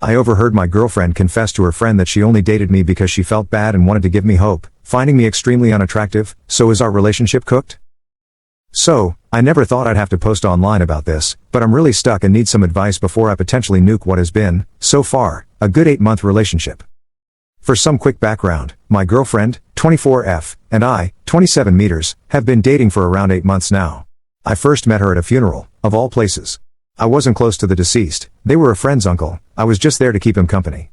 I overheard my girlfriend confess to her friend that she only dated me because she felt bad and wanted to give me hope, finding me extremely unattractive. So is our relationship cooked? So, I never thought I'd have to post online about this, but I'm really stuck and need some advice before I potentially nuke what has been, so far, a good 8-month relationship. For some quick background, my girlfriend, 24F, and I, 27 meters, have been dating for around 8 months now. I first met her at a funeral, of all places. I wasn't close to the deceased, they were a friend's uncle, I was just there to keep him company.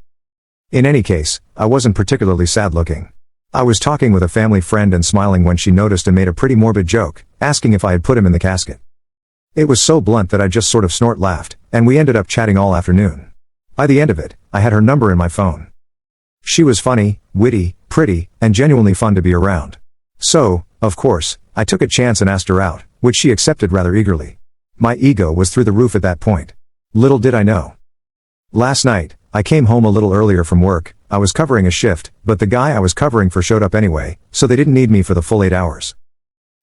In any case, I wasn't particularly sad looking. I was talking with a family friend and smiling when she noticed and made a pretty morbid joke, asking if I had put him in the casket. It was so blunt that I just sort of snort laughed, and we ended up chatting all afternoon. By the end of it, I had her number in my phone. She was funny, witty, pretty, and genuinely fun to be around. So, of course, I took a chance and asked her out, which she accepted rather eagerly. My ego was through the roof at that point. Little did I know. Last night, I came home a little earlier from work. I was covering a shift, but the guy I was covering for showed up anyway, so they didn't need me for the full 8 hours.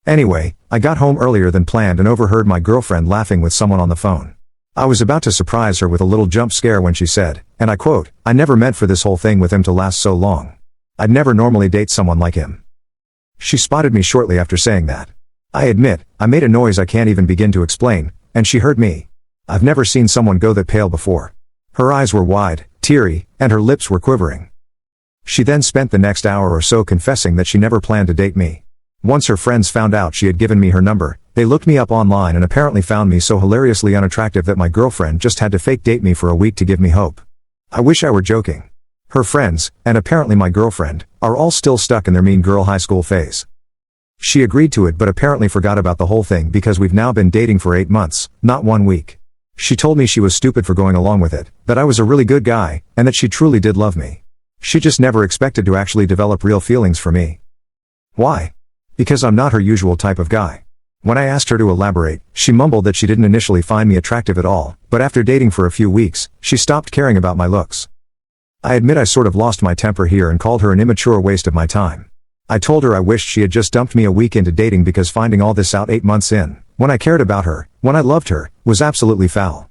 Anyway, I got home earlier than planned and overheard my girlfriend laughing with someone on the phone. I was about to surprise her with a little jump scare when she said, and I quote, "I never meant for this whole thing with him to last so long. I'd never normally date someone like him." She spotted me shortly after saying that. I admit, I made a noise I can't even begin to explain, and she heard me. I've never seen someone go that pale before. Her eyes were wide, teary, and her lips were quivering. She then spent the next hour or so confessing that she never planned to date me. Once her friends found out she had given me her number, they looked me up online and apparently found me so hilariously unattractive that my girlfriend just had to fake date me for a week to give me hope. I wish I were joking. Her friends, and apparently my girlfriend, are all still stuck in their mean girl high school phase. She agreed to it but apparently forgot about the whole thing because we've now been dating for 8 months, not 1 week. She told me she was stupid for going along with it, that I was a really good guy, and that she truly did love me. She just never expected to actually develop real feelings for me. Why? Because I'm not her usual type of guy. When I asked her to elaborate, she mumbled that she didn't initially find me attractive at all, but after dating for a few weeks, she stopped caring about my looks. I admit I sort of lost my temper here and called her an immature waste of my time. I told her I wished she had just dumped me a week into dating because finding all this out 8 months in, when I cared about her, when I loved her, was absolutely foul.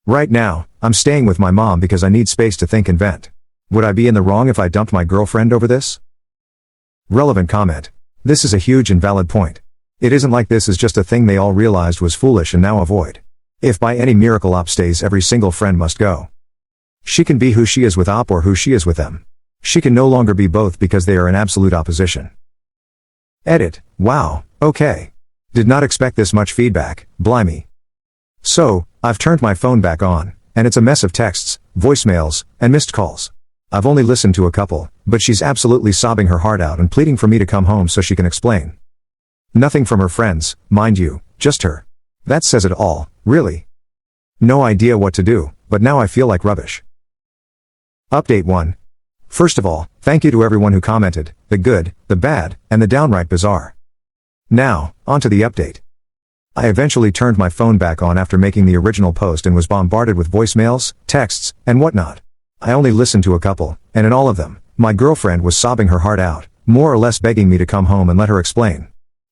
Right now, I'm staying with my mom because I need space to think and vent. Would I be in the wrong if I dumped my girlfriend over this? Relevant comment. This is a huge and valid point. It isn't like this is just a thing they all realized was foolish and now avoid. If by any miracle Op stays, every single friend must go. She can be who she is with Op or who she is with them. She can no longer be both because they are in absolute opposition. Edit. Wow, okay. Did not expect this much feedback, blimey. So, I've turned my phone back on, and it's a mess of texts, voicemails, and missed calls. I've only listened to a couple, but she's absolutely sobbing her heart out and pleading for me to come home so she can explain. Nothing from her friends, mind you, just her. That says it all, really. No idea what to do, but now I feel like rubbish. Update 1. First of all, thank you to everyone who commented, the good, the bad, and the downright bizarre. Now, on to the update. I eventually turned my phone back on after making the original post and was bombarded with voicemails, texts, and whatnot. I only listened to a couple, and in all of them, my girlfriend was sobbing her heart out, more or less begging me to come home and let her explain.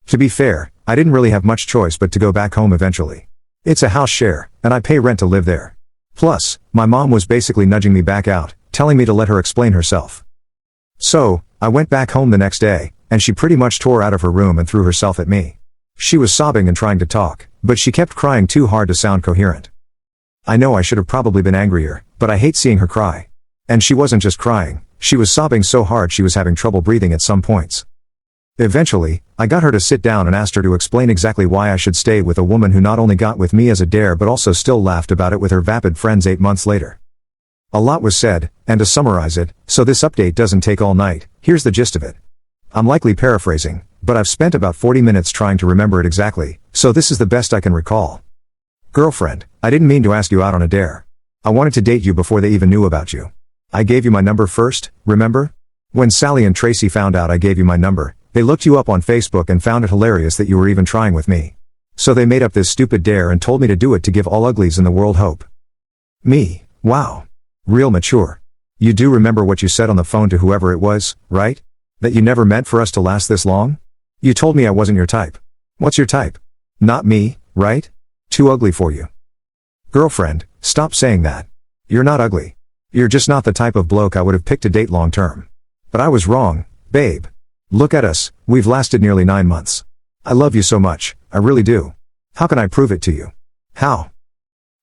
To be fair, I didn't really have much choice but to go back home eventually. It's a house share, and I pay rent to live there. Plus, my mom was basically nudging me back out, telling me to let her explain herself. So, I went back home the next day, and she pretty much tore out of her room and threw herself at me. She was sobbing and trying to talk, but she kept crying too hard to sound coherent. I know I should have probably been angrier, but I hate seeing her cry. And she wasn't just crying, she was sobbing so hard she was having trouble breathing at some points. Eventually, I got her to sit down and asked her to explain exactly why I should stay with a woman who not only got with me as a dare but also still laughed about it with her vapid friends 8 months later. A lot was said, and to summarize it, so this update doesn't take all night, here's the gist of it. I'm likely paraphrasing, but I've spent about 40 minutes trying to remember it exactly, so this is the best I can recall. Girlfriend, I didn't mean to ask you out on a dare. I wanted to date you before they even knew about you. I gave you my number first, remember? When Sally and Tracy found out I gave you my number, they looked you up on Facebook and found it hilarious that you were even trying with me. So they made up this stupid dare and told me to do it to give all uglies in the world hope. Me, wow. Real mature. You do remember what you said on the phone to whoever it was, right? That you never meant for us to last this long? You told me I wasn't your type. What's your type? Not me, right? Too ugly for you. Girlfriend, stop saying that. You're not ugly. You're just not the type of bloke I would have picked to date long term. But I was wrong, babe. Look at us, we've lasted nearly 9 months. I love you so much, I really do. How can I prove it to you? How?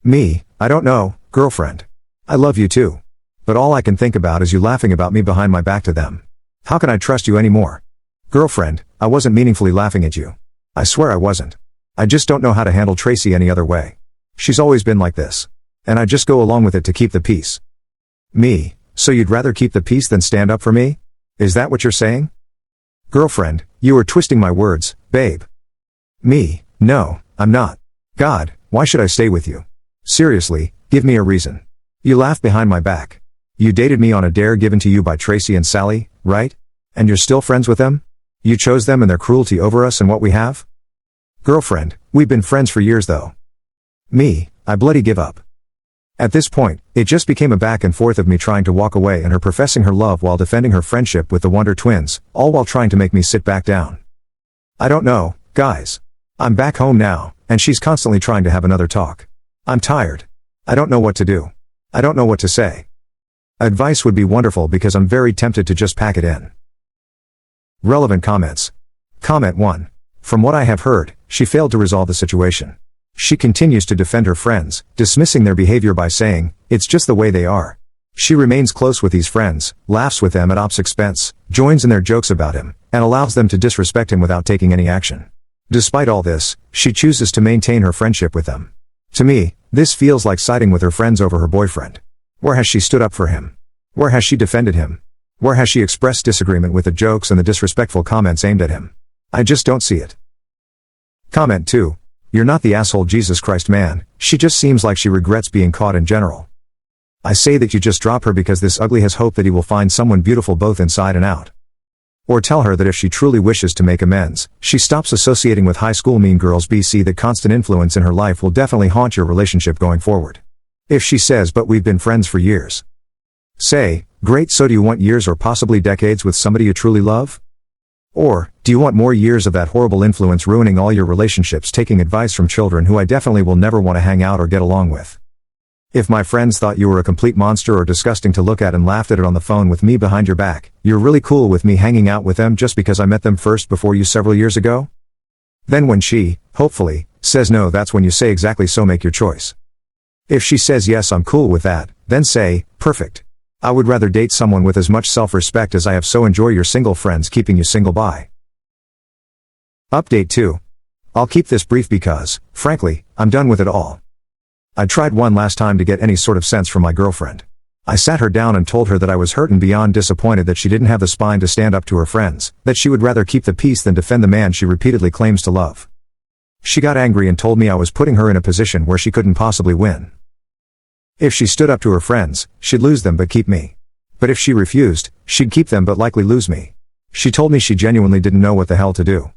Me, I don't know, girlfriend. I love you too. But all I can think about is you laughing about me behind my back to them. How can I trust you anymore? Girlfriend, I wasn't meaningfully laughing at you. I swear I wasn't. I just don't know how to handle Tracy any other way. She's always been like this. And I just go along with it to keep the peace. Me, so you'd rather keep the peace than stand up for me? Is that what you're saying? Girlfriend, you are twisting my words, babe. Me, no, I'm not. God, why should I stay with you? Seriously, give me a reason. You laughed behind my back. You dated me on a dare given to you by Tracy and Sally, right? And you're still friends with them? You chose them and their cruelty over us and what we have? Girlfriend, we've been friends for years though. Me, I bloody give up. At this point, it just became a back and forth of me trying to walk away and her professing her love while defending her friendship with the Wonder Twins, all while trying to make me sit back down. I don't know, guys. I'm back home now, and she's constantly trying to have another talk. I'm tired. I don't know what to do. I don't know what to say. Advice would be wonderful because I'm very tempted to just pack it in. Relevant comments. Comment 1. From what I have heard, she failed to resolve the situation. She continues to defend her friends, dismissing their behavior by saying, it's just the way they are. She remains close with these friends, laughs with them at Op's expense, joins in their jokes about him, and allows them to disrespect him without taking any action. Despite all this, she chooses to maintain her friendship with them. To me, this feels like siding with her friends over her boyfriend. Where has she stood up for him? Where has she defended him? Where has she expressed disagreement with the jokes and the disrespectful comments aimed at him? I just don't see it. Comment 2. You're not the asshole Jesus Christ man, she just seems like she regrets being caught in general. I say that you just drop her because this ugly has hope that he will find someone beautiful both inside and out. Or tell her that if she truly wishes to make amends, she stops associating with high school mean girls. BC that constant influence in her life will definitely haunt your relationship going forward. If she says but we've been friends for years. Say, great, so do you want years or possibly decades with somebody you truly love? Or, do you want more years of that horrible influence ruining all your relationships, taking advice from children who I definitely will never want to hang out or get along with? If my friends thought you were a complete monster or disgusting to look at and laughed at it on the phone with me behind your back, you're really cool with me hanging out with them just because I met them first before you several years ago? Then when she, hopefully, says no, that's when you say exactly so, make your choice. If she says yes, I'm cool with that, then say, perfect. I would rather date someone with as much self-respect as I have, so enjoy your single friends keeping you single. Bye. Update 2. I'll keep this brief because, frankly, I'm done with it all. I tried one last time to get any sort of sense from my girlfriend. I sat her down and told her that I was hurt and beyond disappointed that she didn't have the spine to stand up to her friends, that she would rather keep the peace than defend the man she repeatedly claims to love. She got angry and told me I was putting her in a position where she couldn't possibly win. If she stood up to her friends, she'd lose them but keep me. But if she refused, she'd keep them but likely lose me. She told me she genuinely didn't know what the hell to do.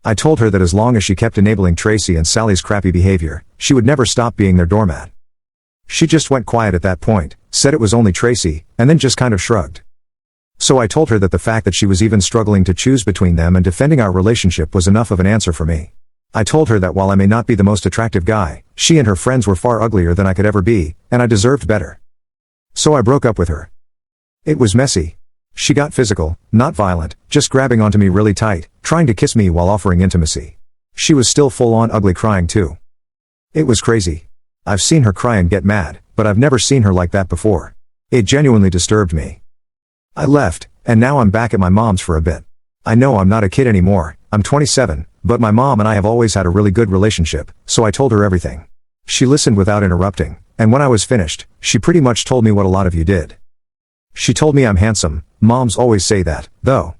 I told her that as long as she kept enabling Tracy and Sally's crappy behavior, she would never stop being their doormat. She just went quiet at that point, said it was only Tracy, and then just kind of shrugged. So I told her that the fact that she was even struggling to choose between them and defending our relationship was enough of an answer for me. I told her that while I may not be the most attractive guy, she and her friends were far uglier than I could ever be, and I deserved better. So I broke up with her. It was messy. She got physical, not violent, just grabbing onto me really tight, trying to kiss me while offering intimacy. She was still full-on ugly, crying too. It was crazy. I've seen her cry and get mad, but I've never seen her like that before. It genuinely disturbed me. I left, and now I'm back at my mom's for a bit. I know I'm not a kid anymore, I'm 27, but my mom and I have always had a really good relationship, so I told her everything. She listened without interrupting, and when I was finished, she pretty much told me what a lot of you did. She told me I'm handsome. Moms always say that, though.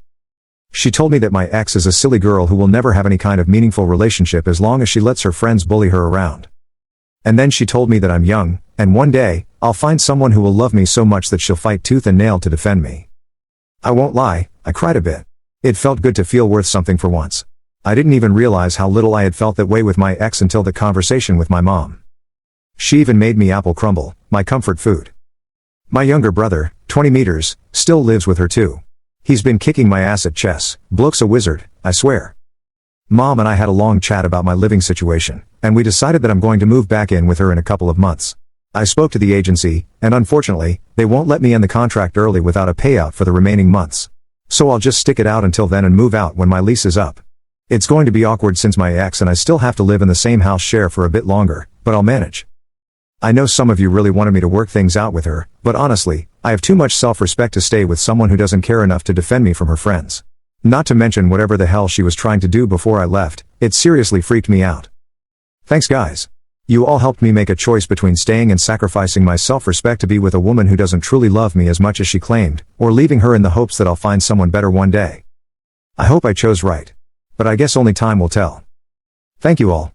She told me that my ex is a silly girl who will never have any kind of meaningful relationship as long as she lets her friends bully her around. And then she told me that I'm young, and one day, I'll find someone who will love me so much that she'll fight tooth and nail to defend me. I won't lie, I cried a bit. It felt good to feel worth something for once. I didn't even realize how little I had felt that way with my ex until the conversation with my mom. She even made me apple crumble, my comfort food. My younger brother, 20 meters, still lives with her too. He's been kicking my ass at chess. Bloke's a wizard, I swear. Mom and I had a long chat about my living situation, and we decided that I'm going to move back in with her in a couple of months. I spoke to the agency, and unfortunately, they won't let me end the contract early without a payout for the remaining months. So I'll just stick it out until then and move out when my lease is up. It's going to be awkward since my ex and I still have to live in the same house share for a bit longer, but I'll manage. I know some of you really wanted me to work things out with her, but honestly, I have too much self-respect to stay with someone who doesn't care enough to defend me from her friends. Not to mention whatever the hell she was trying to do before I left, it seriously freaked me out. Thanks guys. You all helped me make a choice between staying and sacrificing my self-respect to be with a woman who doesn't truly love me as much as she claimed, or leaving her in the hopes that I'll find someone better one day. I hope I chose right. But I guess only time will tell. Thank you all.